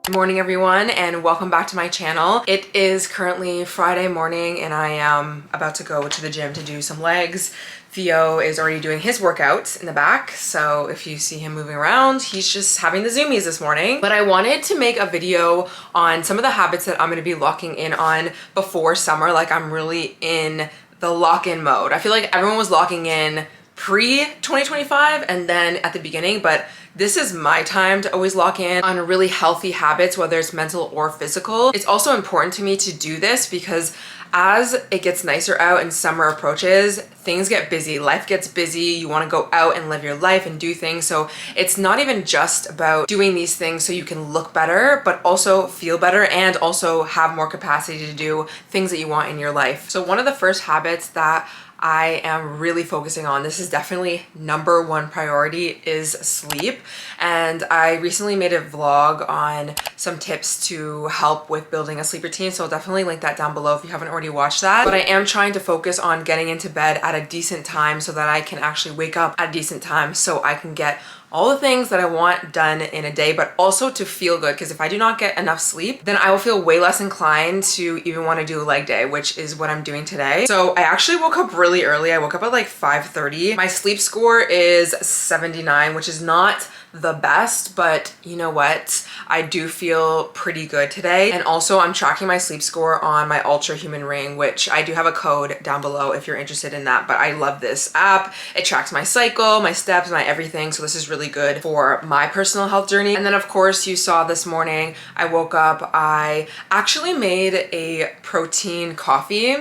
Good morning everyone and welcome back to my channel. It is currently Friday morning and I am about to go to the gym to do some legs. Theo is already doing his workouts in the back, so if you see him moving around, he's just having the zoomies this morning. But I wanted to make a video on some of the habits that I'm going to be locking in on before summer. Like, I'm really in the lock-in mode. I feel like everyone was locking in pre-2025 and then at the beginning, but this is my time to always lock in on really healthy habits, whether it's mental or physical. It's also important to me to do this because as it gets nicer out and summer approaches, things get busy, life gets busy, you want to go out and live your life and do things. So it's not even just about doing these things so you can look better, but also feel better and also have more capacity to do things that you want in your life. So one of the first habits that I am really focusing on, this is definitely number one priority, is sleep. And I recently made a vlog on some tips to help with building a sleep routine, so I'll definitely link that down below if you haven't already watched that. But I am trying to focus on getting into bed at a decent time so that I can actually wake up at a decent time so I can get all the things that I want done in a day, but also to feel good, because if I do not get enough sleep, then I will feel way less inclined to even want to do a leg day, which is what I'm doing today. So I actually woke up really early. I woke up at like 5:30. My sleep score is 79, which is not the best, but you know what? I do feel pretty good today. And also I'm tracking my sleep score on my Ultra Human Ring, which I do have a code down below if you're interested in that, but I love this app. It tracks my cycle, my steps, my everything. So this is really good for my personal health journey. And then of course you saw this morning, I woke up, I actually made a protein coffee.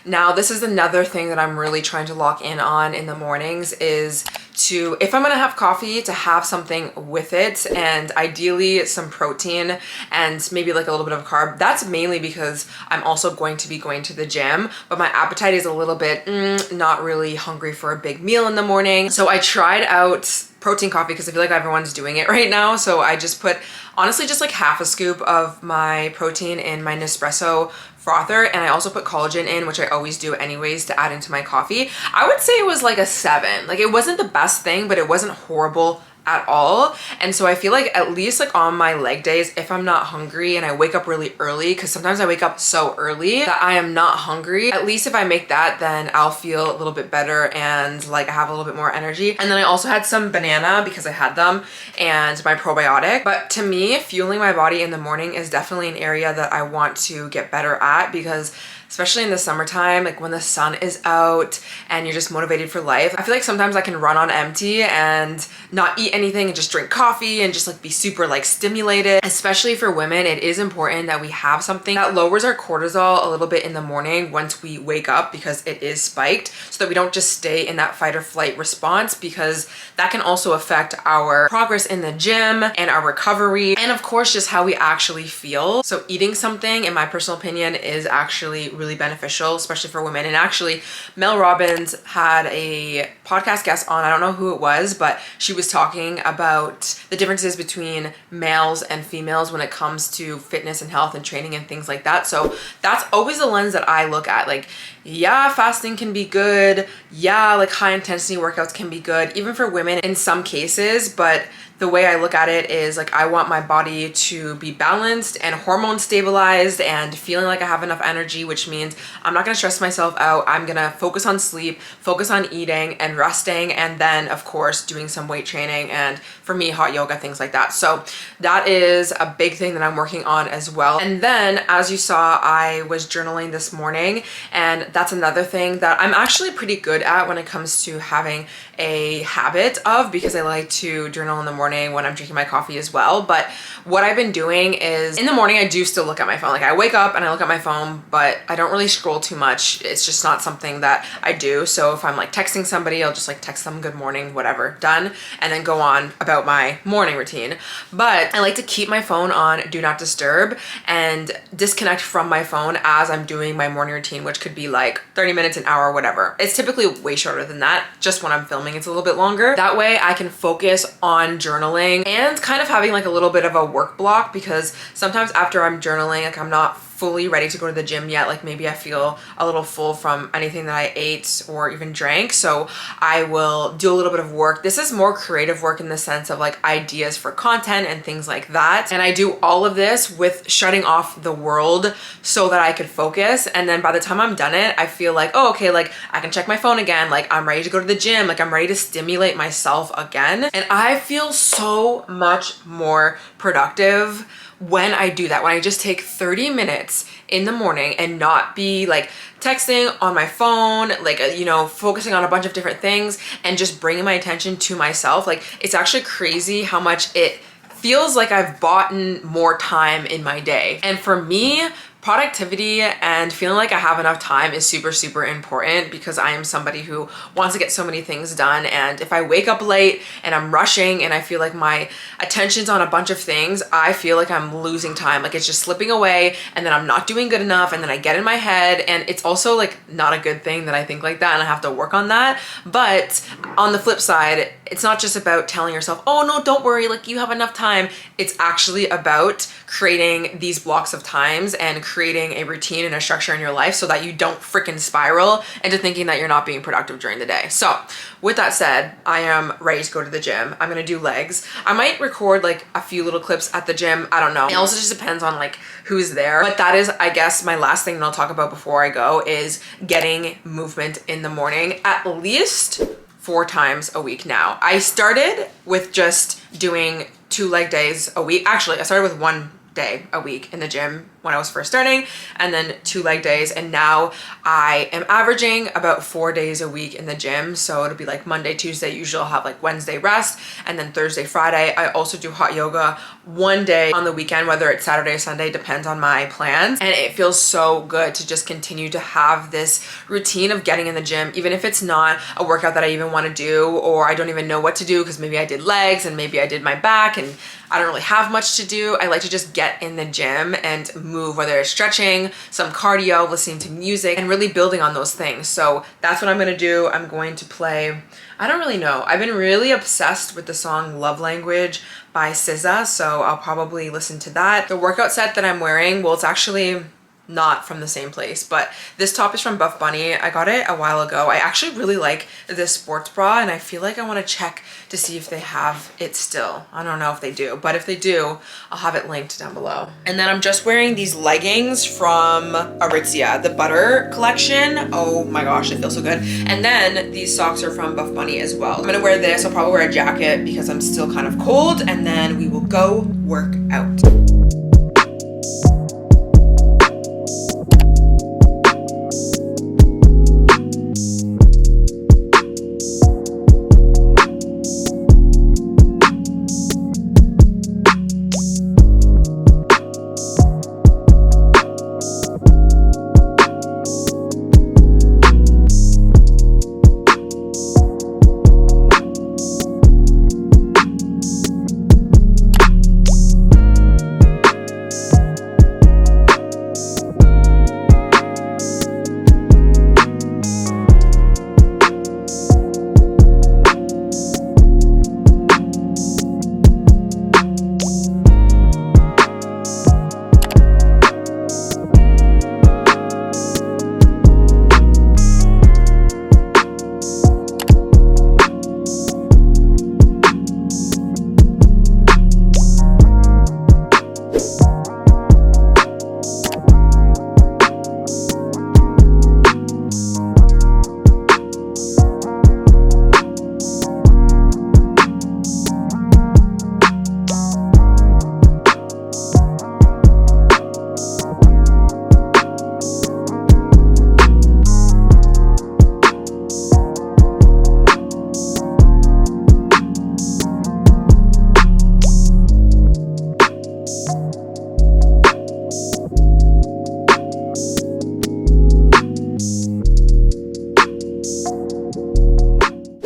Now this is another thing that I'm really trying to lock in on in the mornings, is to, if I'm gonna have coffee, to have something with it, and ideally some protein and maybe like a little bit of carb. That's mainly because I'm also going to be going to the gym, but my appetite is a little bit not really hungry for a big meal in the morning. So I tried out protein coffee because I feel like everyone's doing it right now. So I just put, honestly, just like half a scoop of my protein in my Nespresso frother, and I also put collagen in, which I always do anyways, to add into my coffee. I would say it was like a 7. Like, it wasn't the best thing, but it wasn't horrible at all. And so I feel like at least like on my leg days, if I'm not hungry and I wake up really early, because sometimes I wake up so early that I am not hungry, at least if I make that, then I'll feel a little bit better and like I have a little bit more energy. And then I also had some banana because I had them, and my probiotic. But to me, fueling my body in the morning is definitely an area that I want to get better at, because especially in the summertime, like when the sun is out and you're just motivated for life, I feel like sometimes I can run on empty and not eat anything and just drink coffee and just like be super like stimulated. Especially for women, it is important that we have something that lowers our cortisol a little bit in the morning once we wake up, because it is spiked, so that we don't just stay in that fight or flight response, because that can also affect our progress in the gym and our recovery, and of course just how we actually feel. So eating something, in my personal opinion, is actually really beneficial, especially for women. And actually, Mel Robbins had a podcast guest on, I don't know who it was, but she was talking about the differences between males and females when it comes to fitness and health and training and things like that. So that's always the lens that I look at. Like, yeah, fasting can be good. Yeah, like high intensity workouts can be good, even for women in some cases. But the way I look at it is like, I want my body to be balanced and hormone stabilized and feeling like I have enough energy, which means I'm not gonna stress myself out. I'm gonna focus on sleep, focus on eating and resting, and then of course doing some weight training, and for me, hot yoga, things like that. So that is a big thing that I'm working on as well. And then, as you saw, I was journaling this morning, and that's another thing that I'm actually pretty good at when it comes to having a habit of, because I like to journal in the morning when I'm drinking my coffee as well. But what I've been doing is, in the morning I do still look at my phone. Like, I wake up and I look at my phone, but I don't really scroll too much. It's just not something that I do. So if I'm like texting somebody, I'll just like text them good morning, whatever, done, and then go on about my morning routine. But I like to keep my phone on do not disturb and disconnect from my phone as I'm doing my morning routine, which could be like 30 minutes, an hour, whatever. It's typically way shorter than that. Just when I'm filming, it's a little bit longer. That way I can focus on journaling and kind of having like a little bit of a work block, because sometimes after I'm journaling, like I'm not fully ready to go to the gym yet. Like maybe I feel a little full from anything that I ate or even drank. So I will do a little bit of work. This is more creative work in the sense of like ideas for content and things like that. And I do all of this with shutting off the world so that I could focus. And then by the time I'm done it, I feel like, oh, okay, like I can check my phone again. Like I'm ready to go to the gym. Like I'm ready to stimulate myself again. And I feel so much more productive when I do that, when I just take 30 minutes in the morning and not be like texting on my phone, like, you know, focusing on a bunch of different things and just bringing my attention to myself. Like it's actually crazy how much it feels like I've bought more time in my day. And for me, productivity and feeling like I have enough time is super, super important because I am somebody who wants to get so many things done. And if I wake up late and I'm rushing and I feel like my attention's on a bunch of things, I feel like I'm losing time. Like it's just slipping away and then I'm not doing good enough and then I get in my head, and it's also like not a good thing that I think like that and I have to work on that. But on the flip side, it's not just about telling yourself, oh no, don't worry, like you have enough time. It's actually about creating these blocks of times and creating a routine and a structure in your life so that you don't freaking spiral into thinking that you're not being productive during the day. So with that said, I am ready to go to the gym. I'm gonna do legs. I might record like a few little clips at the gym. I don't know. It also just depends on like who's there. But that is, I guess, my last thing that I'll talk about before I go is getting movement in the morning at least 4 times a week now. I started with just doing 2 leg days a week. Actually, I started with 1 day a week in the gym when I was first starting, and then 2 leg days, and now I am averaging about 4 days a week in the gym. So it'll be like Monday, Tuesday, usually I'll have like Wednesday rest, and then Thursday, Friday. I also do hot yoga 1 day on the weekend, whether it's Saturday or Sunday, depends on my plans. And it feels so good to just continue to have this routine of getting in the gym, even if it's not a workout that I even want to do, or I don't even know what to do because maybe I did legs and maybe I did my back and I don't really have much to do. I like to just get in the gym and move, whether it's stretching, some cardio, listening to music, and really building on those things. So that's what I'm gonna do. I'm going to play, I don't really know. I've been really obsessed with the song Love Language by SZA, so I'll probably listen to that. The workout set that I'm wearing, well, it's actually not from the same place, but this top is from Buff Bunny. I got it a while ago. I actually really like this sports bra, and I feel like I want to check to see if they have it still. I don't know if they do, but if they do, I'll have it linked down below. And then I'm just wearing these leggings from Aritzia, the Butter collection. Oh my gosh, they feel so good. And then these socks are from Buff Bunny as well. I'm gonna wear this. I'll probably wear a jacket because I'm still kind of cold, and then we will go work out.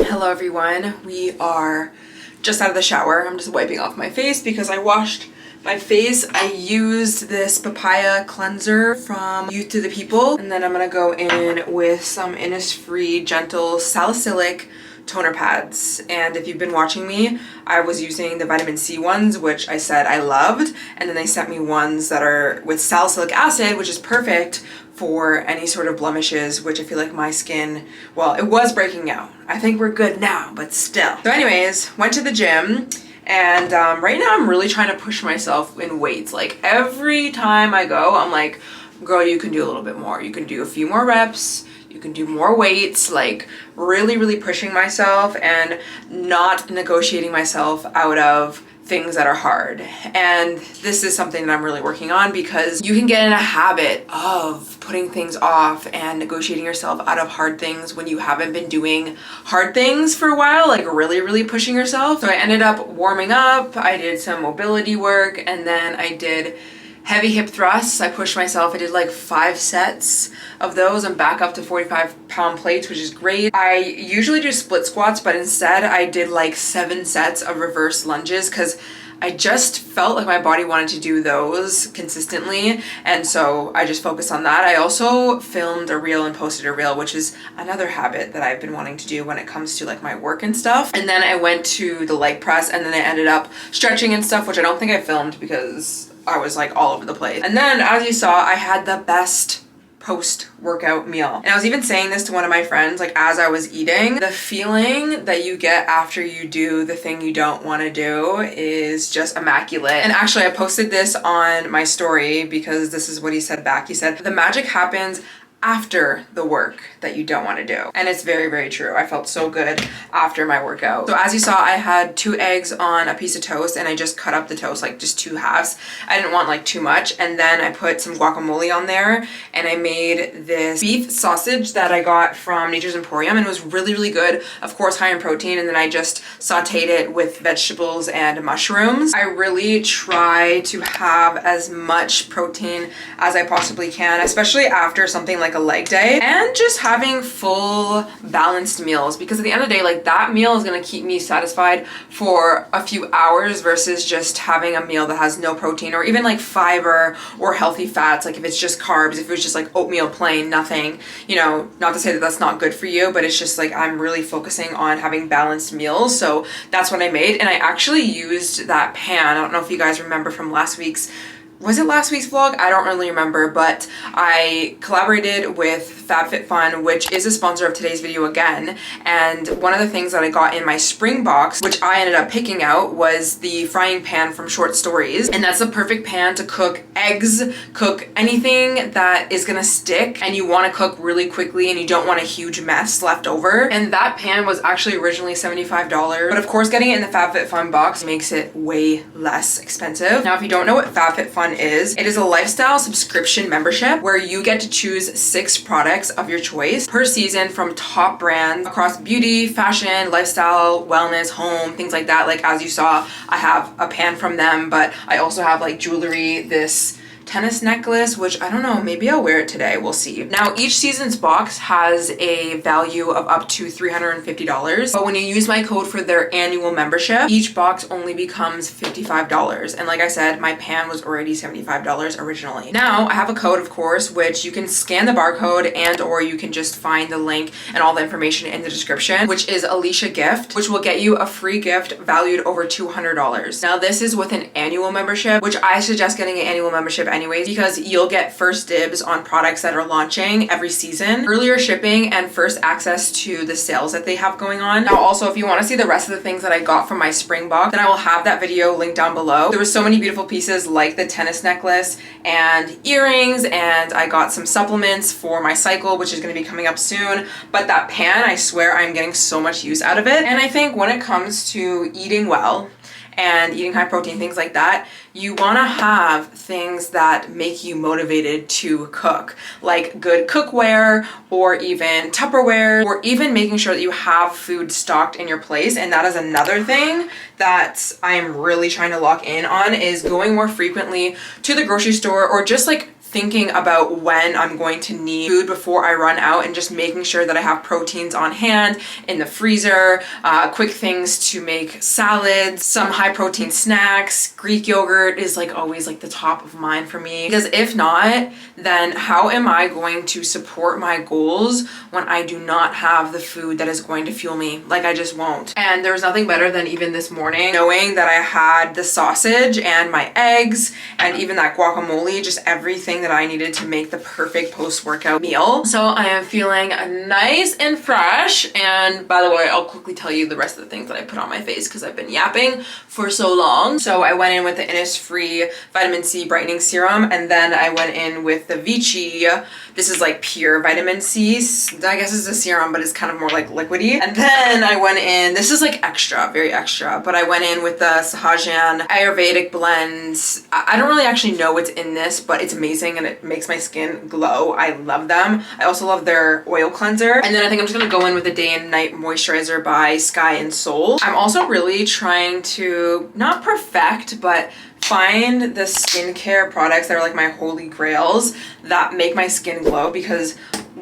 Hello everyone, we are just out of the shower. I'm just wiping off my face because I washed my face. I used this papaya cleanser from Youth to the People, and then I'm gonna go in with some Innisfree Gentle Salicylic toner pads, and if you've been watching me, I was using the vitamin C ones, which I said I loved, and then they sent me ones that are with salicylic acid, which is perfect for any sort of blemishes, which I feel like my skin, well, it was breaking out. I think we're good now, but still. So anyways, went to the gym, and right now I'm really trying to push myself in weights. Like every time I go, I'm like, girl, you can do a little bit more. You can do a few more reps. You can do more weights, like really pushing myself and not negotiating myself out of things that are hard. And this is something that I'm really working on, because you can get in a habit of putting things off and negotiating yourself out of hard things when you haven't been doing hard things for a while, like really pushing yourself. So I ended up warming up, I did some mobility work, and then I did heavy hip thrusts. I pushed myself. I did like 5 sets of those and back up to 45-pound plates, which is great. I usually do split squats, but instead I did like 7 sets of reverse lunges, because I just felt like my body wanted to do those consistently, and so I just focused on that. I also filmed a reel and posted a reel, which is another habit that I've been wanting to do when it comes to like my work and stuff. And then I went to the leg press, and then I ended up stretching and stuff, which I don't think I filmed because I was like all over the place. And then, as you saw, I had the best post-workout meal. And I was even saying this to one of my friends, like as I was eating, the feeling that you get after you do the thing you don't want to do is just immaculate. And actually, I posted this on my story because this is what he said back. He said, the magic happens after the work that you don't want to do. And it's very true. I felt so good after my workout. So as you saw, I had 2 eggs on a piece of toast, and I just cut up the toast like just 2 halves. I didn't want like too much. And then I put some guacamole on there, and I made this beef sausage that I got from Nature's Emporium, and it was really good. Of course, high in protein. And then I just sauteed it with vegetables and mushrooms. I really try to have as much protein as I possibly can, especially after something like a leg day, and just having full balanced meals, because at the end of the day, like that meal is going to keep me satisfied for a few hours versus just having a meal that has no protein or even like fiber or healthy fats. Like if it's just carbs, if it was just like oatmeal plain, nothing, you know, not to say that that's not good for you, but it's just like I'm really focusing on having balanced meals. So that's what I made, and I actually used that pan. I don't know if you guys remember from last week's, was it last week's vlog? I don't really remember, but I collaborated with FabFitFun, which is a sponsor of today's video again. And one of the things that I got in my spring box, which I ended up picking out, was the frying pan from Short Stories. And that's the perfect pan to cook eggs, cook anything that is gonna stick and you wanna cook really quickly and you don't want a huge mess left over. And that pan was actually originally $75, but of course getting it in the FabFitFun box makes it way less expensive. Now, if you don't know what FabFitFun is, it is a lifestyle subscription membership where you get to choose 6 products of your choice per season from top brands across beauty, fashion, lifestyle, wellness, home, things like that. Like as you saw, I have a pan from them, but I also have like jewelry, this tennis necklace, which I don't know, maybe I'll wear it today, we'll see. Now, each season's box has a value of up to $350, but when you use my code for their annual membership, each box only becomes $55. And like I said, my pan was already $75 originally. Now, I have a code, of course, which you can scan the barcode and or you can just find the link and all the information in the description, which is Alicia Gift, which will get you a free gift valued over $200. Now, this is with an annual membership, which I suggest getting an annual membership anyways, because you'll get first dibs on products that are launching every season, earlier shipping, and first access to the sales that they have going on. Now, also, if you want to see the rest of the things that I got from my spring box, then I will have that video linked down below. There were so many beautiful pieces like the tennis necklace and earrings, and I got some supplements for my cycle, which is going to be coming up soon. But that pan, I swear I'm getting so much use out of it. And I think when it comes to eating well and eating high protein, things like that, you want to have things that make you motivated to cook, like good cookware or even Tupperware, or even making sure that you have food stocked in your place. And that is another thing that I'm really trying to lock in on, is going more frequently to the grocery store or just like thinking about when I'm going to need food before I run out and just making sure that I have proteins on hand in the freezer, quick things to make salads, some high protein snacks. Greek yogurt is like always like the top of mind for me, because if not, then how am I going to support my goals when I do not have the food that is going to fuel me? Like, I just won't. And there was nothing better than even this morning knowing that I had the sausage and my eggs and even that guacamole, just everything that I needed to make the perfect post-workout meal. So I am feeling nice and fresh. And by the way, I'll quickly tell you the rest of the things that I put on my face because I've been yapping for so long. So I went in with the Innisfree vitamin C brightening serum, and then I went in with the Vichy. This is like pure vitamin C. I guess it's a serum, but it's kind of more like liquidy. And then I went in, this is like extra, very extra, but I went in with the Sahajan Ayurvedic blends. I don't really actually know what's in this, but it's amazing and it makes my skin glow. I love them. I also love their oil cleanser. And then I think I'm just gonna go in with the Day and Night Moisturizer by Sky and Soul. I'm also really trying to not perfect, but find the skincare products that are like my holy grails that make my skin glow, because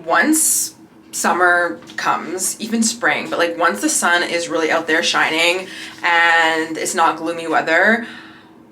once summer comes, even spring, but like once the sun is really out there shining and it's not gloomy weather,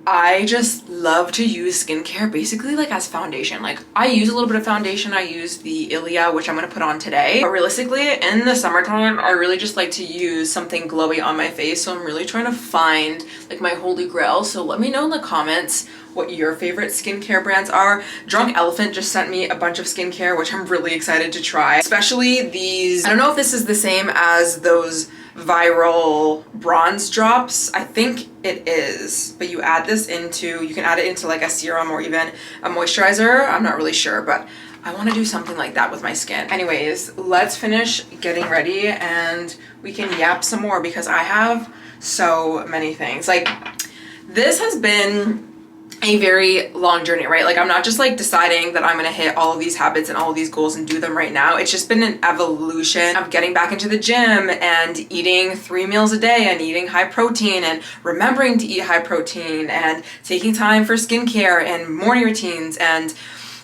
I just love to use skincare basically like as foundation. Like, I use a little bit of foundation. I use the Ilia, which I'm gonna put on today. But realistically, in the summertime, I really just like to use something glowy on my face. So I'm really trying to find like my holy grail. So let me know in the comments what your favorite skincare brands are. Drunk Elephant just sent me a bunch of skincare, which I'm really excited to try. Especially these, I don't know if this is the same as those viral bronze drops. I think it is, but you add this into, you can add it into like a serum or even a moisturizer. I'm not really sure, but I want to do something like that with my skin. Anyways, let's finish getting ready and we can yap some more because I have so many things. Like, this has been a very long journey, right? Like, I'm not just like deciding that I'm gonna hit all of these habits and all of these goals and do them right now. It's just been an evolution of getting back into the gym and eating 3 meals a day and eating high protein and remembering to eat high protein and taking time for skincare and morning routines and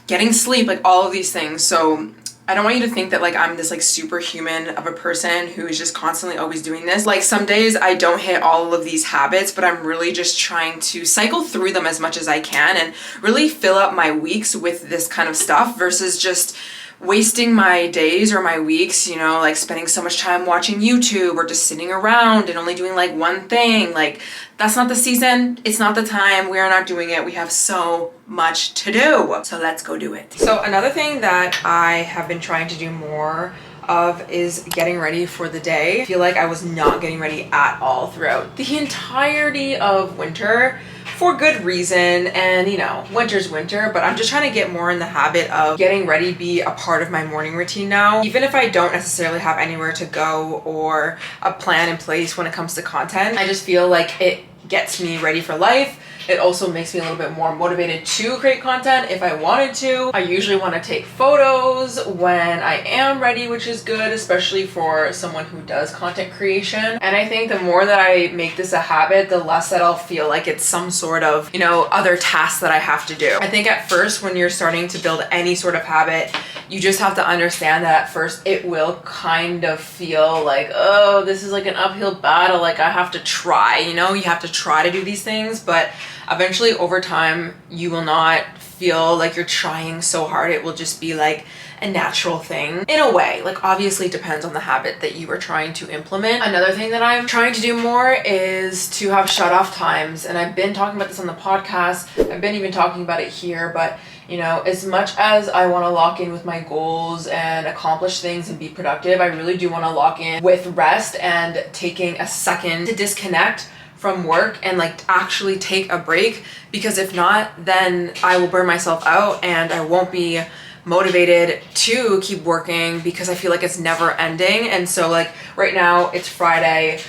getting sleep, like all of these things. So I don't want you to think that like I'm this like superhuman of a person who is just constantly always doing this. Like, some days I don't hit all of these habits, but I'm really just trying to cycle through them as much as I can and really fill up my weeks with this kind of stuff versus just wasting my days or my weeks, you know, like spending so much time watching YouTube or just sitting around and only doing like one thing. Like, that's not the season. It's not the time. We are not doing it. We have so much to do. So let's go do it. So another thing that I have been trying to do more of is getting ready for the day. I feel like I was not getting ready at all throughout the entirety of winter, for good reason. And you know, winter's winter, but I'm just trying to get more in the habit of getting ready be a part of my morning routine now. Even if I don't necessarily have anywhere to go or a plan in place when it comes to content, I just feel like it gets me ready for life. It also makes me a little bit more motivated to create content if I wanted to. I usually want to take photos when I am ready, which is good, especially for someone who does content creation. And I think the more that I make this a habit, the less that I'll feel like it's some sort of, you know, other task that I have to do. I think at first, when you're starting to build any sort of habit, you just have to understand that at first it will kind of feel like, oh, this is like an uphill battle. Like, I have to try, you know, you have to try to do these things, but eventually over time, you will not feel like you're trying so hard. It will just be like a natural thing in a way. Like, obviously it depends on the habit that you are trying to implement. Another thing that I'm trying to do more is to have shut off times. And I've been talking about this on the podcast. I've been even talking about it here, but you know, as much as I want to lock in with my goals and accomplish things and be productive, I really do want to lock in with rest and taking a second to disconnect from work and like actually take a break, because if not, then I will burn myself out and I won't be motivated to keep working because I feel like it's never ending. And so like right now it's Friday.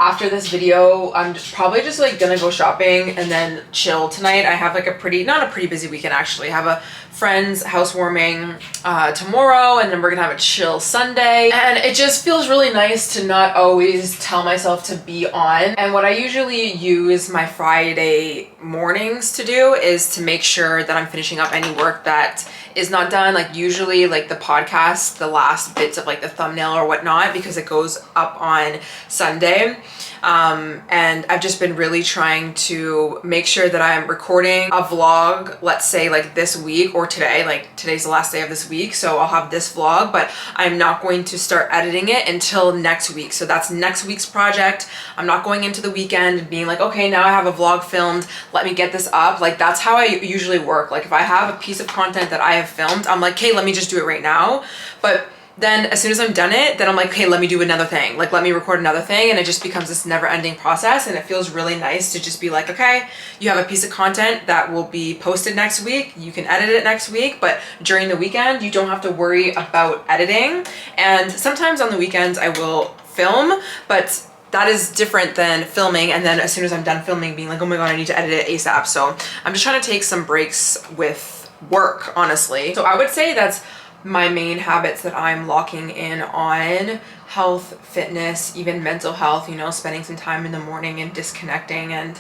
after this video, I'm probably just like gonna go shopping and then chill tonight. I have like not a pretty busy weekend actually. I have a friend's housewarming tomorrow, and then we're gonna have a chill Sunday. And it just feels really nice to not always tell myself to be on. And what I usually use my Friday mornings to do is to make sure that I'm finishing up any work that is not done. Like usually like the podcast, the last bits of like the thumbnail or whatnot, because it goes up on Sunday. And I've just been really trying to make sure that I'm recording a vlog, let's say like this week or today, like today's the last day of this week. So I'll have this vlog, but I'm not going to start editing it until next week. So that's next week's project. I'm not going into the weekend and being like, okay, now I have a vlog filmed, let me get this up. Like that's how I usually work. Like if I have a piece of content that I have filmed, I'm like, okay, let me just do it right now. But then as soon as I'm done it, then I'm like, okay, let me do another thing. Like, let me record another thing. And it just becomes this never ending process. And it feels really nice to just be like, okay, you have a piece of content that will be posted next week. You can edit it next week, but during the weekend, you don't have to worry about editing. And sometimes on the weekends I will film, but that is different than filming and then as soon as I'm done filming being like, oh my God, I need to edit it ASAP. So I'm just trying to take some breaks with work, honestly. So I would say that's my main habits that I'm locking in on: health, fitness, even mental health, you know, spending some time in the morning and disconnecting and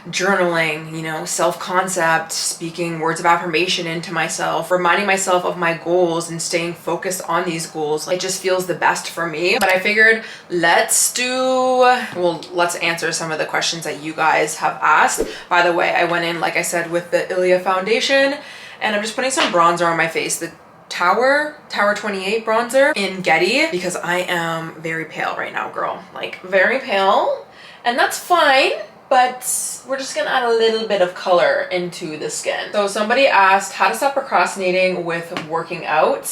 journaling, you know, self-concept, speaking words of affirmation into myself, reminding myself of my goals and staying focused on these goals. It just feels the best for me. But I figured let's answer some of the questions that you guys have asked. By the way, I went in, like I said, with the Ilia foundation, and I'm just putting some bronzer on my face. The Tower 28 bronzer in Getty, because I am very pale right now, girl. Like very pale, and that's fine. But we're just gonna add a little bit of color into the skin. So somebody asked how to stop procrastinating with working out.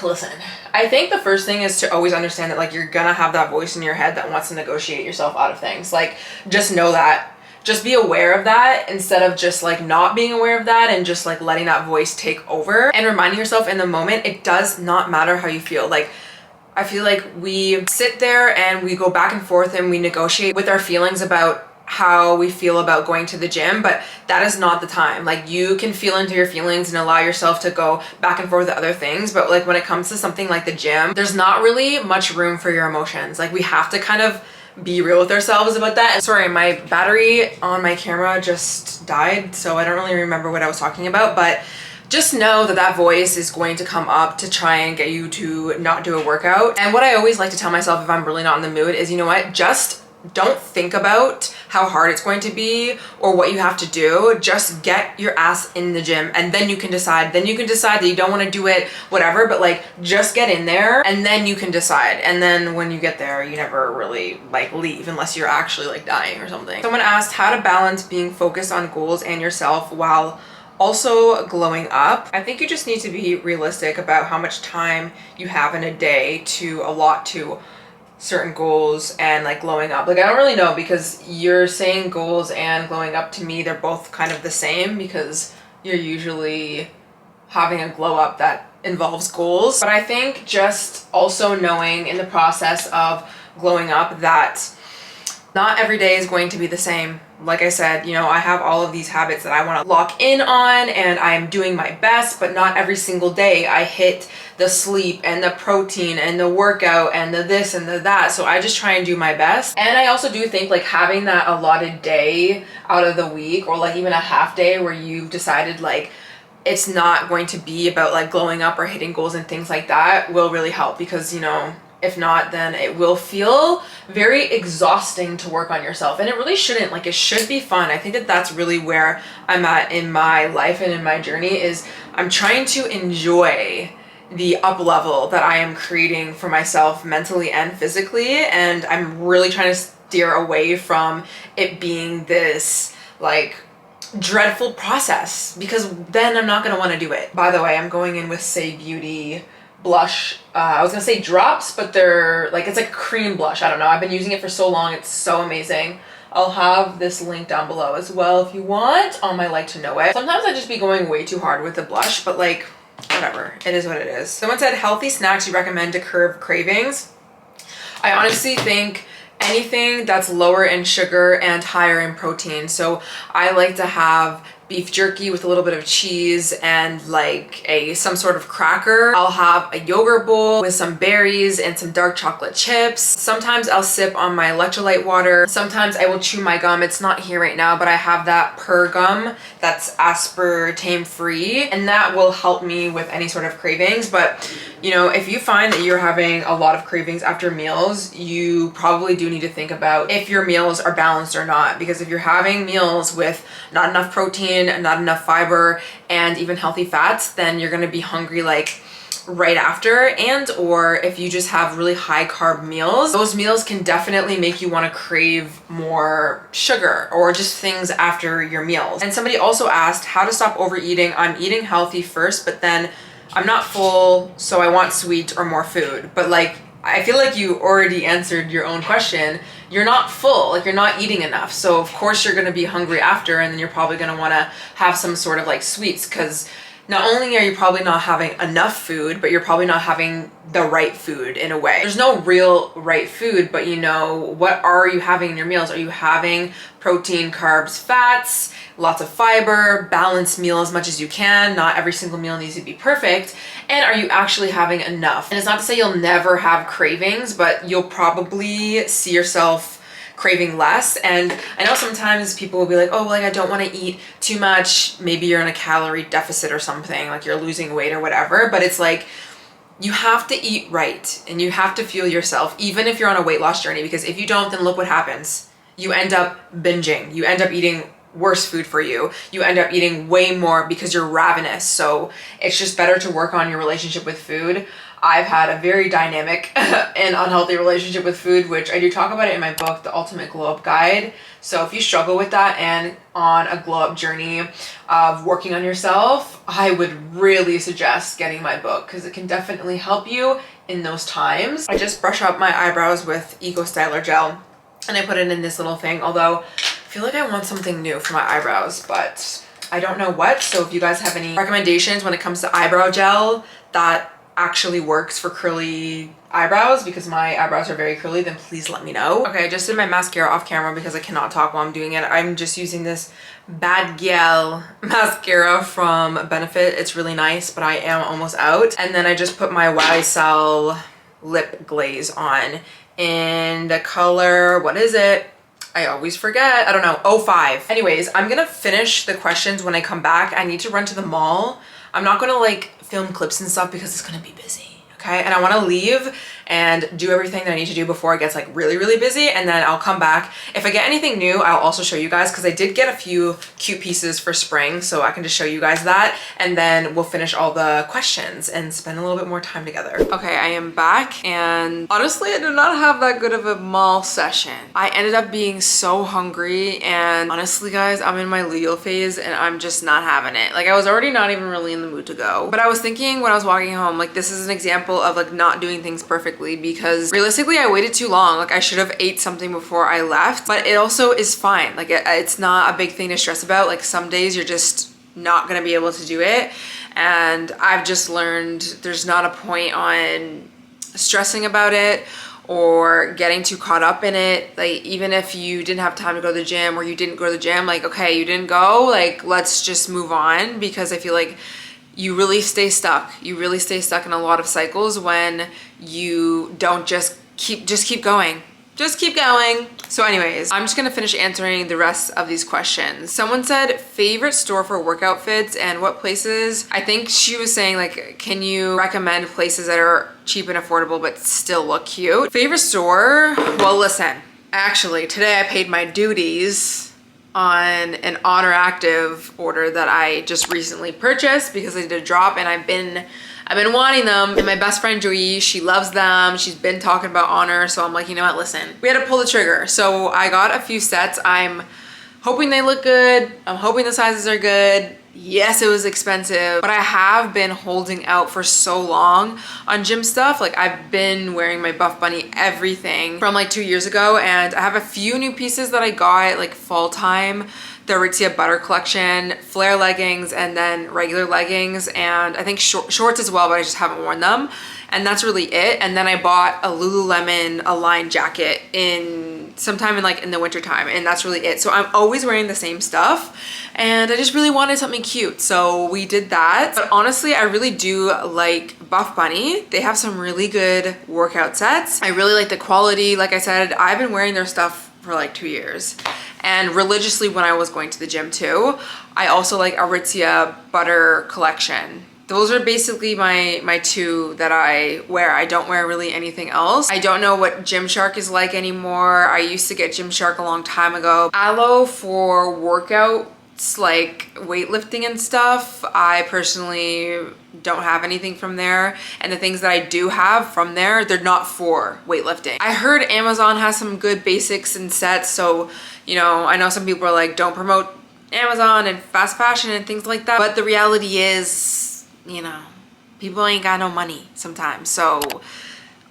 Listen, I think the first thing is to always understand that like you're gonna have that voice in your head that wants to negotiate yourself out of things. Like just know that. Just be aware of that instead of just like not being aware of that and just like letting that voice take over, and reminding yourself in the moment, it does not matter how you feel. Like I feel like we sit there and we go back and forth and we negotiate with our feelings about how we feel about going to the gym, but that is not the time. Like you can feel into your feelings and allow yourself to go back and forth with other things, but like when it comes to something like the gym, there's not really much room for your emotions. Like we have to kind of be real with ourselves about that. And sorry, my battery on my camera just died, so I don't really remember what I was talking about, but just know that that voice is going to come up to try and get you to not do a workout. And what I always like to tell myself if I'm really not in the mood is, you know what, just don't think about how hard it's going to be or what you have to do. Just get your ass in the gym, and then you can decide. Then you can decide that you don't want to do it, whatever, but like just get in there and then you can decide. And then when you get there, you never really like leave unless you're actually like dying or something. Someone asked how to balance being focused on goals and yourself while also glowing up. I think you just need to be realistic about how much time you have in a day to allot to certain goals and like glowing up. Like I don't really know, because you're saying goals and glowing up, to me they're both kind of the same, because you're usually having a glow up that involves goals. But I think just also knowing in the process of glowing up that not every day is going to be the same. Like I said, you know, I have all of these habits that I want to lock in on and I'm doing my best, but not every single day I hit the sleep and the protein and the workout and the this and the that. So I just try and do my best. And I also do think like having that allotted day out of the week, or like even a half day where you've decided like it's not going to be about like glowing up or hitting goals and things like that, will really help. Because, you know, if not, then it will feel very exhausting to work on yourself, and it really shouldn't. Like it should be fun. I think that that's really where I'm at in my life and in my journey, is I'm trying to enjoy the up level that I am creating for myself mentally and physically, and I'm really trying to steer away from it being this like dreadful process, because then I'm not going to want to do it. By the way, I'm going in with Say Beauty blush. I was gonna say drops, but they're like, it's like a cream blush. I don't know, I've been using it for so long, it's so amazing. I'll have this link down below as well if you want, on my like to know it. Sometimes I just be going way too hard with the blush, but like whatever, it is what it is. Someone said healthy snacks you recommend to curb cravings. I honestly think anything that's lower in sugar and higher in protein. So I like to have beef jerky with a little bit of cheese and like some sort of cracker. I'll have a yogurt bowl with some berries and some dark chocolate chips. Sometimes I'll sip on my electrolyte water. Sometimes I will chew my gum. It's not here right now, but I have that Purr gum that's aspartame free, and that will help me with any sort of cravings. But you know, if you find that you're having a lot of cravings after meals, you probably do need to think about if your meals are balanced or not. Because if you're having meals with not enough protein, not enough fiber, and even healthy fats, then you're gonna be hungry like right after. And or if you just have really high carb meals, those meals can definitely make you want to crave more sugar or just things after your meals. And somebody also asked how to stop overeating. I'm eating healthy first, but then I'm not full, so I want sweet or more food. But like, I feel like you already answered your own question. You're not full, like you're not eating enough. So of course you're gonna be hungry after, and then you're probably gonna wanna have some sort of like sweets, because not only are you probably not having enough food, but you're probably not having the right food in a way. There's no real right food, but you know, what are you having in your meals? Are you having protein, carbs, fats, lots of fiber, balanced meal as much as you can? Not every single meal needs to be perfect. And are you actually having enough? And it's not to say you'll never have cravings, but you'll probably see yourself craving less. And I know sometimes people will be like, oh, like I don't want to eat too much. Maybe you're in a calorie deficit or something, like you're losing weight or whatever. But it's like, you have to eat right and you have to fuel yourself, even if you're on a weight loss journey, because if you don't, then look what happens. You end up binging. You end up eating worse food for you. You end up eating way more because you're ravenous. So it's just better to work on your relationship with food. I've had a very dynamic and unhealthy relationship with food, which I do talk about it in my book, The Ultimate Glow Up Guide. So if you struggle with that and on a glow up journey of working on yourself, I would really suggest getting my book, because it can definitely help you in those times. I just brush up my eyebrows with Eco Styler gel, and I put it in this little thing, although I feel like I want something new for my eyebrows, but I don't know what. So if you guys have any recommendations when it comes to eyebrow gel that actually works for curly eyebrows, because my eyebrows are very curly, then please let me know. Okay, I just did my mascara off camera because I cannot talk while I'm doing it. I'm just using this Bad Gal mascara from Benefit. It's really nice, but I am almost out. And then I just put my YSL lip glaze on in the color, what is it? I always forget. I don't know. 05. Anyways, I'm gonna finish the questions when I come back. I need to run to the mall. I'm not gonna like film clips and stuff because it's gonna be busy, okay? And I wanna leave and do everything that I need to do before it gets like really, really busy, and then I'll come back. If I get anything new, I'll also show you guys, because I did get a few cute pieces for spring, so I can just show you guys that, and then we'll finish all the questions and spend a little bit more time together. Okay, I am back, and honestly, I did not have that good of a mall session. I ended up being so hungry, and honestly, guys, I'm in my Leo phase, and I'm just not having it. Like, I was already not even really in the mood to go, but I was thinking when I was walking home, like, this is an example of like not doing things perfectly, because realistically I waited too long. Like, I should have ate something before I left, but it also is fine. Like, it's not a big thing to stress about. Like, some days you're just not gonna be able to do it, and I've just learned there's not a point on stressing about it or getting too caught up in it. Like, even if you didn't have time to go to the gym, or you didn't go to the gym, like, okay, you didn't go, like, let's just move on, because I feel like you really stay stuck. You really stay stuck in a lot of cycles when you don't just keep going. Just keep going. So anyways, I'm just gonna finish answering the rest of these questions. Someone said favorite store for workout fits and what places. I think she was saying like, can you recommend places that are cheap and affordable but still look cute? Favorite store? Well, listen, actually today I paid my duties on an Honor Active order that I just recently purchased because I did a drop, and I've been wanting them. And my best friend Joey, she loves them. She's been talking about Honor, so I'm like, you know what, listen, we had to pull the trigger. So I got a few sets. I'm hoping they look good. I'm hoping the sizes are good. Yes, it was expensive, but I have been holding out for so long on gym stuff. Like, I've been wearing my Buff Bunny everything from like 2 years ago, and I have a few new pieces that I got like fall time. The Aritzia Butter collection, flare leggings, and then regular leggings, and I think shorts as well, but I just haven't worn them. And that's really it. And then I bought a Lululemon Align jacket in sometime in the winter time, and that's really it. So I'm always wearing the same stuff, and I just really wanted something cute, so we did that. But honestly, I really do like Buff Bunny. They have some really good workout sets. I really like the quality. Like I said, I've been wearing their stuff for like 2 years, and religiously when I was going to the gym too. I also like Aritzia Butter Collection. Those are basically my two that I wear. I don't wear really anything else. I don't know what Gymshark is like anymore. I used to get Gymshark a long time ago. Aloe for workouts like weightlifting and stuff. I personally don't have anything from there. And the things that I do have from there, they're not for weightlifting. I heard Amazon has some good basics and sets. So, you know, I know some people are like, don't promote Amazon and fast fashion and things like that. But the reality is, you know, people ain't got no money sometimes. So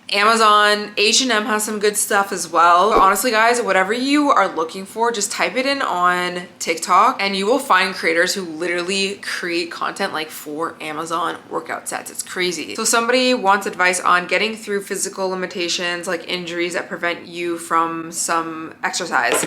Amazon, H&M has some good stuff as well. But honestly guys, whatever you are looking for, just type it in on TikTok and you will find creators who literally create content like for Amazon workout sets. It's crazy. So somebody wants advice on getting through physical limitations like injuries that prevent you from some exercise.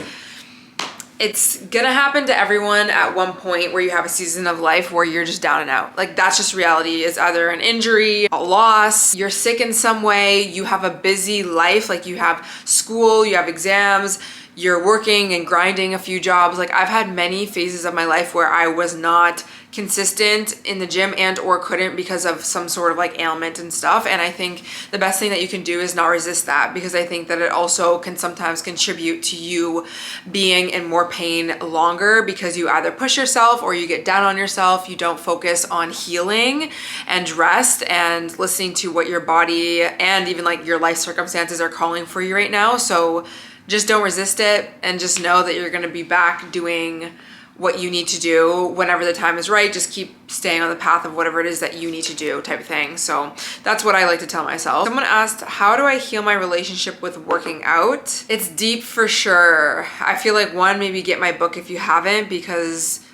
It's gonna happen to everyone at one point where you have a season of life where you're just down and out. Like that's just reality. It's either an injury, a loss, you're sick in some way, you have a busy life, like you have school, you have exams, you're working and grinding a few jobs. Like I've had many phases of my life where I was not consistent in the gym and or couldn't because of some sort of like ailment and stuff. And I think the best thing that you can do is not resist that, because I think that it also can sometimes contribute to you being in more pain longer because you either push yourself or you get down on yourself. You don't focus on healing and rest and listening to what your body and even like your life circumstances are calling for you right now. So just don't resist it and just know that you're going to be back doing what you need to do whenever the time is right. Just keep staying on the path of whatever it is that you need to do type of thing. So that's what I like to tell myself. Someone asked, how do I heal my relationship with working out? It's deep for sure. I feel like one, maybe get my book if you haven't, because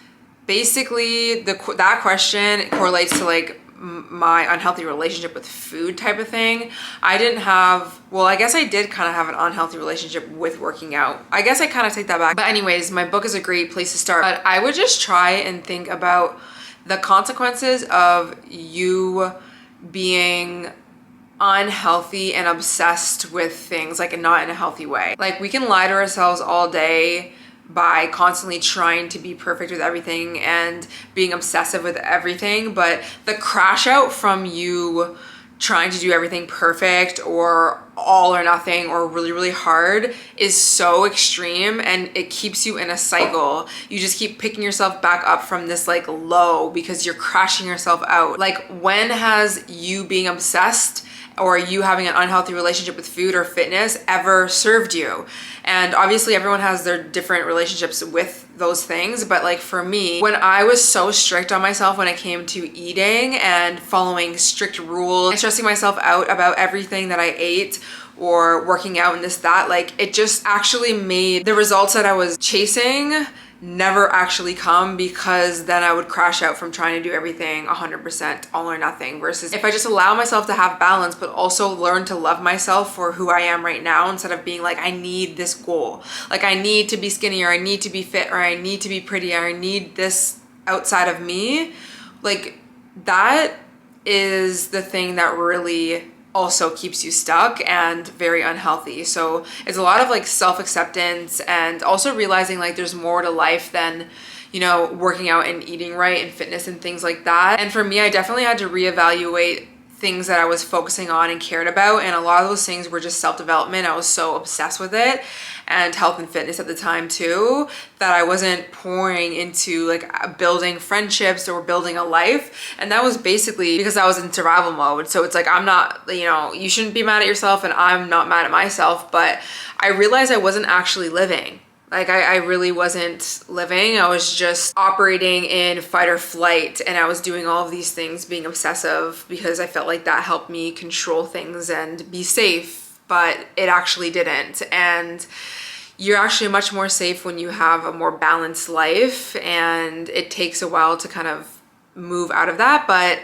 basically that question correlates to like my unhealthy relationship with food type of thing. I didn't have, well, I guess I did kind of have an unhealthy relationship with working out. I guess I kind of take that back. But anyways, my book is a great place to start. But I would just try and think about the consequences of you being unhealthy and obsessed with things, like not in a healthy way. Like we can lie to ourselves all day by constantly trying to be perfect with everything and being obsessive with everything, but the crash out from you trying to do everything perfect or all or nothing or really, really hard is so extreme, and it keeps you in a cycle. You just keep picking yourself back up from this like low because you're crashing yourself out. Like when has you being obsessed or you having an unhealthy relationship with food or fitness ever served you? And obviously everyone has their different relationships with those things, but like for me, when I was so strict on myself when it came to eating and following strict rules and stressing myself out about everything that I ate or working out and this, that, like it just actually made the results that I was chasing never actually come, because then I would crash out from trying to do everything 100% all or nothing, versus if I just allow myself to have balance but also learn to love myself for who I am right now, instead of being like I need this goal, like I need to be skinny or I need to be fit or I need to be pretty or I need this outside of me. Like that is the thing that really also keeps you stuck and very unhealthy. So it's a lot of like self-acceptance and also realizing like there's more to life than, you know, working out and eating right and fitness and things like that. And for me, I definitely had to reevaluate things that I was focusing on and cared about, and a lot of those things were just self-development. I was so obsessed with it, and health and fitness at the time too, that I wasn't pouring into like building friendships or building a life. And that was basically because I was in survival mode. So it's like, I'm not, you know, you shouldn't be mad at yourself and I'm not mad at myself, but I realized I wasn't actually living. Like I really wasn't living. I was just operating in fight or flight, and I was doing all of these things, being obsessive, because I felt like that helped me control things and be safe, but it actually didn't. And you're actually much more safe when you have a more balanced life, and it takes a while to kind of move out of that, but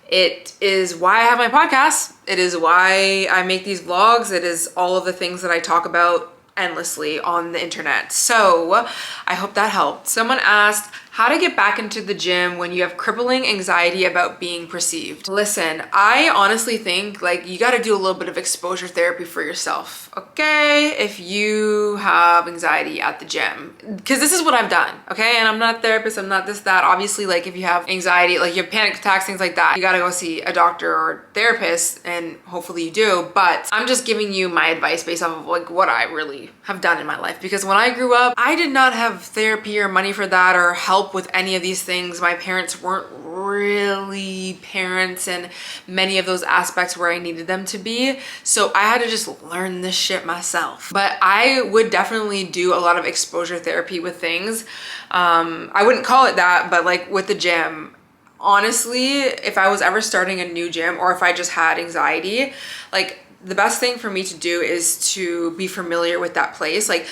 it is why I have my podcast. It is why I make these vlogs. It is all of the things that I talk about endlessly on the internet. So I hope that helped. Someone asked how to get back into the gym when you have crippling anxiety about being perceived. Listen, I honestly think like you got to do a little bit of exposure therapy for yourself, okay? If you have anxiety at the gym, because this is what I've done, okay? And I'm not a therapist, I'm not this, that. Obviously, like if you have anxiety, like you have panic attacks, things like that, you got to go see a doctor or therapist, and hopefully you do. But I'm just giving you my advice based off of like what I really have done in my life, because when I grew up, I did not have therapy or money for that or help with any of these things. My parents weren't really parents in many of those aspects where I needed them to be. So I had to just learn this shit myself. But I would definitely do a lot of exposure therapy with things. I wouldn't call it that, but like with the gym, honestly, if I was ever starting a new gym or if I just had anxiety, like the best thing for me to do is to be familiar with that place. Like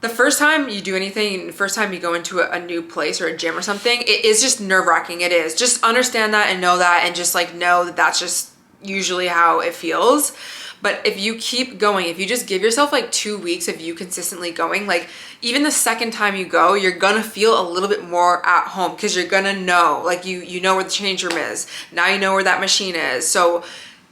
the first time you do anything, the first time you go into a new place or a gym or something, it is just nerve-wracking. It is. Just understand that and know that, and just like know that that's just usually how it feels. But if you keep going, if you just give yourself like 2 weeks of you consistently going, like even the second time you go, you're gonna feel a little bit more at home, because you're gonna know, like you know where the change room is. Now you know where that machine is. So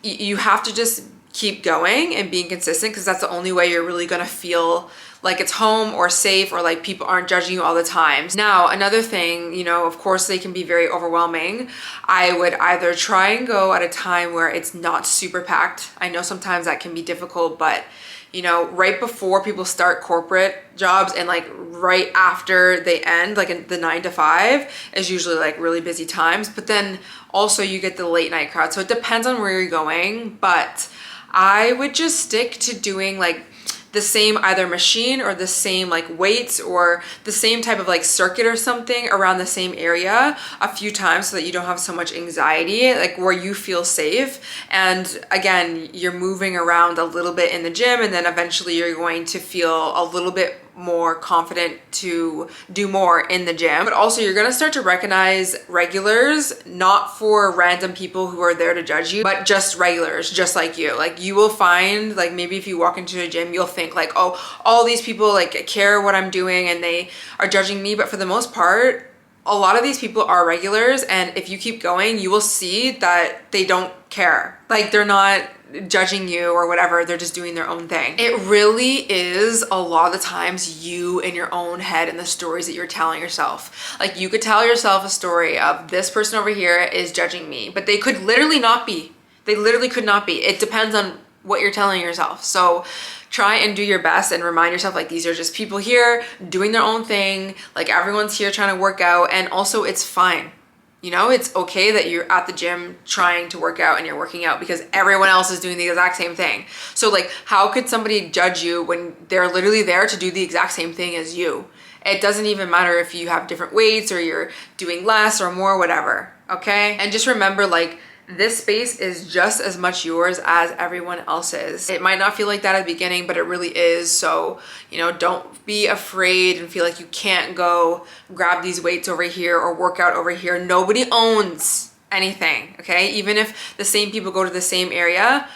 you have to just keep going and being consistent, because that's the only way you're really gonna feel like it's home or safe, or like people aren't judging you all the time. Now, another thing, you know, of course they can be very overwhelming. I would either try and go at a time where it's not super packed. I know sometimes that can be difficult, but you know, right before people start corporate jobs and like right after they end, like in the 9 to 5 is usually like really busy times. But then also you get the late night crowd. So it depends on where you're going, but I would just stick to doing like the same either machine or the same like weights or the same type of like circuit or something around the same area a few times, so that you don't have so much anxiety, like where you feel safe. And again, you're moving around a little bit in the gym, and then eventually you're going to feel a little bit more confident to do more in the gym. But also you're gonna start to recognize regulars, not for random people who are there to judge you, but just regulars, just like you. Like you will find, like maybe if you walk into a gym, you'll think like, oh, all these people like care what I'm doing and they are judging me. But for the most part, a lot of these people are regulars, and if you keep going, you will see that they don't care. Like they're not judging you or whatever, they're just doing their own thing. It really is a lot of the times you in your own head and the stories that you're telling yourself. Like you could tell yourself a story of this person over here is judging me, but they could literally not be. They literally could not be. It depends on what you're telling yourself. So try and do your best and remind yourself like these are just people here doing their own thing. Like everyone's here trying to work out, and also it's fine. You know, it's okay that you're at the gym trying to work out and you're working out because everyone else is doing the exact same thing. So like, how could somebody judge you when they're literally there to do the exact same thing as you? It doesn't even matter if you have different weights or you're doing less or more, whatever, okay? And just remember, like, this space is just as much yours as everyone else's. It might not feel like that at the beginning, but it really is. So, you know, don't be afraid and feel like you can't go grab these weights over here or work out over here. Nobody owns anything, okay? Even if the same people go to the same area,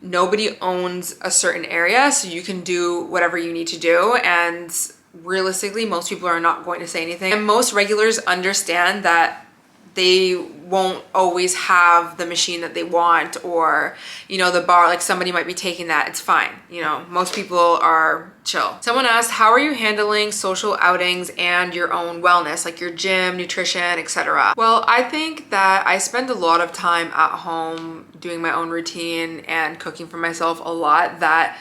nobody owns a certain area, so you can do whatever you need to do. And realistically, most people are not going to say anything. And most regulars understand that they won't always have the machine that they want, or, you know, the bar, like somebody might be taking that. It's fine. You know, most people are chill. Someone asked, how are you handling social outings and your own wellness, like your gym, nutrition, etc.? Well, I think that I spend a lot of time at home doing my own routine and cooking for myself a lot, that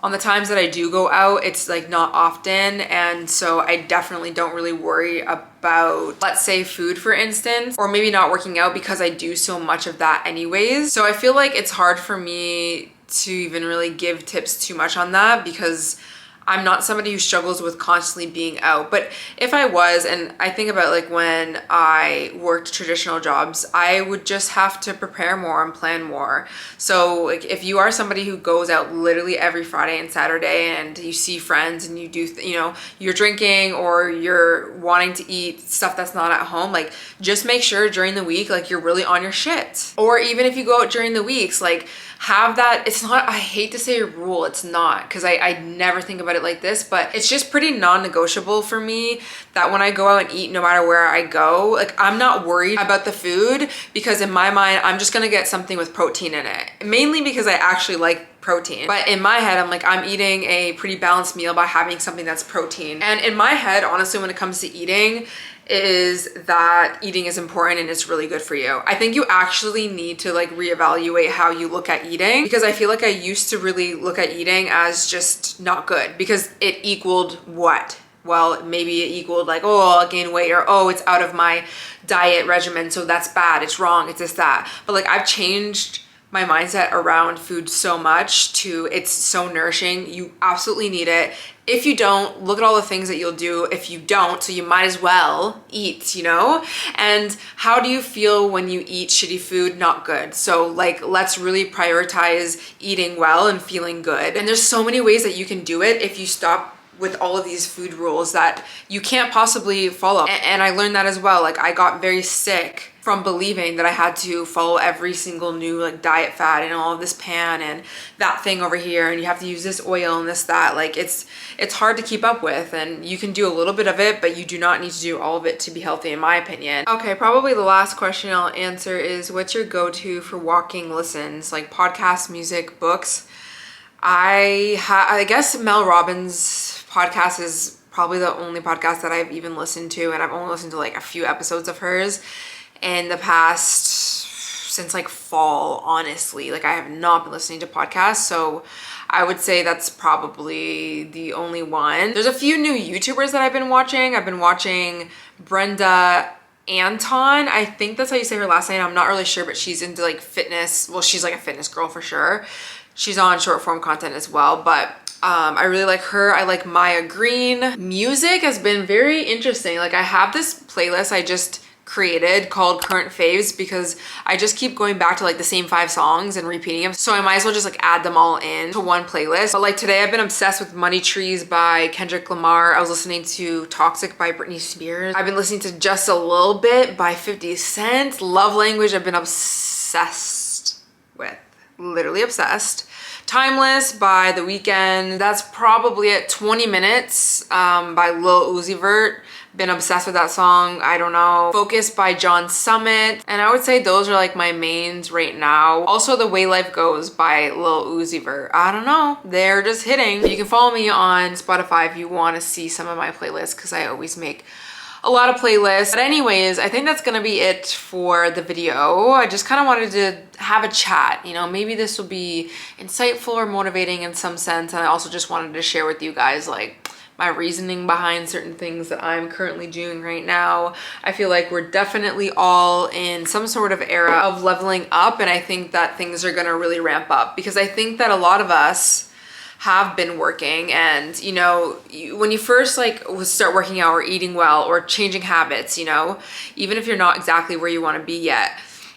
on the times that I do go out, it's like not often. And so I definitely don't really worry about, let's say, food, for instance, or maybe not working out, because I do so much of that anyways. So I feel like it's hard for me to even really give tips too much on that, because I'm not somebody who struggles with constantly being out. But if I was, and I think about like when I worked traditional jobs, I would just have to prepare more and plan more. So like if you are somebody who goes out literally every Friday and Saturday and you see friends and you do, you know, you're drinking or you're wanting to eat stuff that's not at home, like just make sure during the week, like you're really on your shit. Or even if you go out during the weeks, like have that, it's not, I hate to say a rule, it's not, because I never think about it it like this, but it's just pretty non-negotiable for me that when I go out and eat, no matter where I go, like I'm not worried about the food, because in my mind, I'm just gonna get something with protein in it. Mainly because I actually like protein. But in my head, I'm like, I'm eating a pretty balanced meal by having something that's protein. And in my head, honestly, when it comes to eating, is that eating is important and it's really good for you. I think you actually need to like reevaluate how you look at eating, because I feel like I used to really look at eating as just not good because it equaled what? Well, maybe it equaled like, oh, I'll gain weight, or oh, it's out of my diet regimen, so that's bad, it's wrong, it's this, that. But like I've changed my mindset around food so much to it's so nourishing. You absolutely need it. If you don't, look at all the things that you'll do if you don't, so you might as well eat, you know? And how do you feel when you eat shitty food? Not good. So like, let's really prioritize eating well and feeling good. And there's so many ways that you can do it if you stop with all of these food rules that you can't possibly follow. And I learned that as well. Like I got very sick from believing that I had to follow every single new like diet fad and all of this pan and that thing over here, and you have to use this oil and this, that. Like it's hard to keep up with, and you can do a little bit of it, but you do not need to do all of it to be healthy, in my opinion. Okay, probably the last question I'll answer is, what's your go-to for walking listens? Like podcasts, music, books? I guess Mel Robbins' podcast is probably the only podcast that I've even listened to, and I've only listened to like a few episodes of hers in the past, since like fall, honestly. Like I have not been listening to podcasts, so I would say that's probably the only one. There's a few new YouTubers that I've been watching. I've been watching Brenda Anton, I think that's how you say her last name. I'm not really sure, but she's into like fitness. Well, she's like a fitness girl for sure. She's on short form content as well, but I really like her. I like Maya Green. Music has been very interesting. Like I have this playlist I just created called Current Faves, because I just keep going back to like the same 5 songs and repeating them. So I might as well just like add them all in to one playlist. But like today I've been obsessed with Money Trees by Kendrick Lamar. I was listening to Toxic by Britney Spears. I've been listening to Just a Little Bit by 50 Cent. Love Language I've been obsessed with. Literally obsessed. Timeless by The Weeknd. That's probably at 20 Minutes by Lil Uzi Vert. Been obsessed with that song. I don't know. Focus by John Summit. And I would say those are like my mains right now. Also The Way Life Goes by Lil Uzi Vert. I don't know. They're just hitting. You can follow me on Spotify if you want to see some of my playlists, because I always make a lot of playlists. But anyways, I think that's gonna be it for the video. I just kind of wanted to have a chat, you know, maybe this will be insightful or motivating in some sense. And I also just wanted to share with you guys like my reasoning behind certain things that I'm currently doing right now. I feel like we're definitely all in some sort of era of leveling up, and I think that things are gonna really ramp up, because I think that a lot of us have been working, and you know, when you first like start working out or eating well or changing habits, you know, even if you're not exactly where you want to be yet,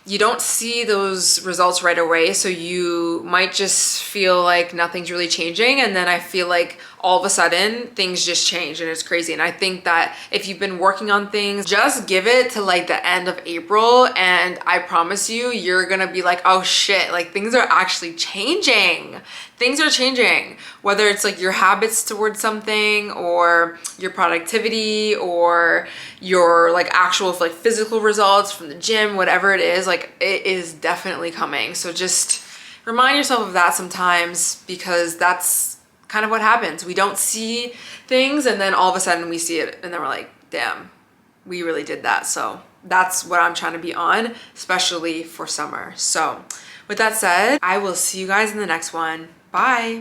you don't see those results right away, so you might just feel like nothing's really changing, and then I feel like all of a sudden things just change and it's crazy. And I think that if you've been working on things, just give it to like the end of April, and I promise you, you're gonna be like, oh shit, like things are actually changing. Things are changing, whether it's like your habits towards something or your productivity or your like actual like physical results from the gym, whatever it is, like it is definitely coming. So just remind yourself of that sometimes, because that's kind of what happens. We don't see things, and then all of a sudden we see it, and then we're like, damn, we really did that. So that's what I'm trying to be on, especially for summer. So with that said, I will see you guys in the next one. Bye.